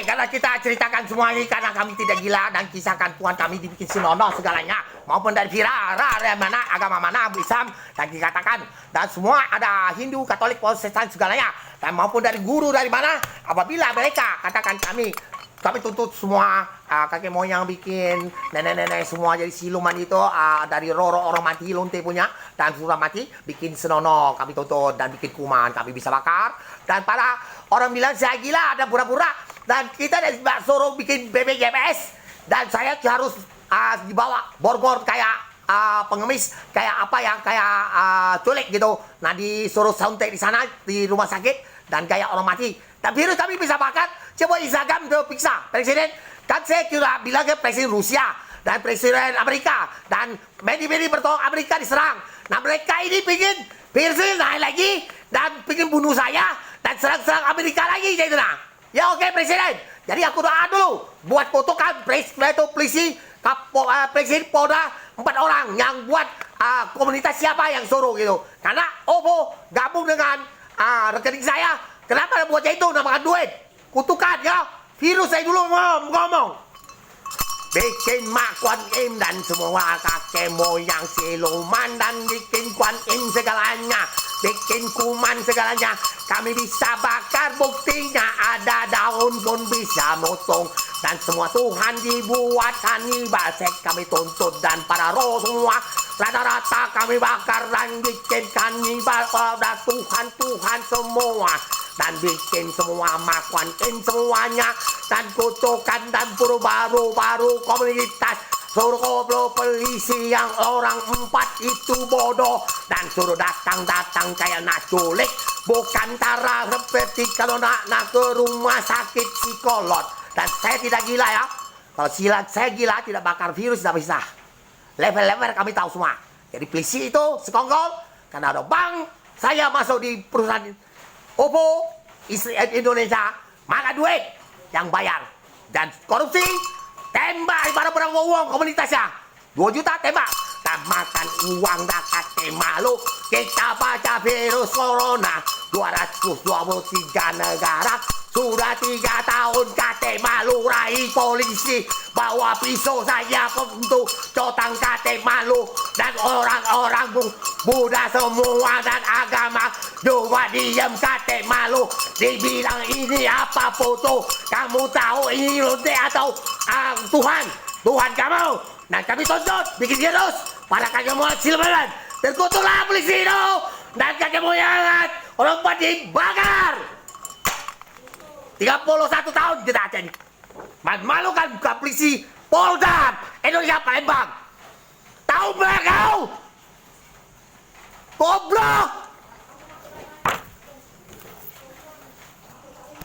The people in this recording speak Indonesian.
Karena kita ceritakan semua ini karena kami tidak gila dan kisahkan Tuhan kami dibikin senonoh segalanya maupun dari Vira, dari mana agama mana Islam dan dikatakan dan semua ada Hindu, Katolik, Protestan segalanya dan maupun dari guru dari mana apabila mereka katakan kami tuntut semua kakek moyang bikin nenek-nenek semua jadi siluman itu dari roh orang mati lonte punya dan sudah mati bikin senonoh kami tuntut dan bikin kuman kami bisa bakar dan para orang bilang saya gila ada pura-pura dan kita suruh bikin BPJS dan saya harus dibawa borgor kayak pengemis kayak apa ya kayak culik gitu nah disuruh suntik di sana di rumah sakit dan kayak orang mati tapi virus kami bisa bakar coba Instagram ke periksa presiden kan saya kira bilang ke presiden Rusia dan presiden Amerika dan medi-medi bertolak Amerika diserang nah mereka ini pingin virus naik lagi dan pingin bunuh saya dan serang-serang Amerika lagi gitu nah ya oke presiden jadi aku doa dulu buat foto kan polisi presiden Polda 4 orang yang buat komunitas siapa yang suruh gitu karena OVO gabung dengan rekening saya kenapa buat itu namakan duit kutukan ya virus saya dulu ngomong bikin mak Kuan Im dan semua kakek moyang siluman dan bikin Kuan Im segalanya bikin kuman segalanya kami bisa bakar buktinya ada daun pun bisa motong dan semua Tuhan dibuat kanibal kami tuntut dan para roh semua rata-rata kami bakar dan bikin kanibal pada Tuhan semua dan bikin semua makuan semuanya dan kutukan dan puru baru komunitas suruh koplo polisi yang orang 4 itu bodoh dan suruh datang kayak nak culik bukan tara seperti kalau nak ke rumah sakit psikolog dan saya tidak gila ya kalau saya gila tidak bakar virus tidak bisa level-level kami tahu semua jadi polisi itu sekongkol karena ada bank saya masuk di perusahaan OVO Indonesia maka duit yang bayar dan korupsi tembak para uang komunitasnya 2 juta tembak dan makan uang dapat malu kita baca virus corona 223 negara sudah 3 tahun kate malu raih polisi bawa pisau saya untuk cotang kate malu dan orang-orang Buddha semua dan agama cuma diam kate malu dibilang ini apa foto kamu tahu ini lonte atau Tuhan kamu dan kami tuntut bikin virus para kakek moyang siluman terkutuklah polisi itu dan kakek moyang orang padi bakar 31 tahun kita aja nih malu kan buka polisi Polda Indonesia Palembang tahu nggak kau goblok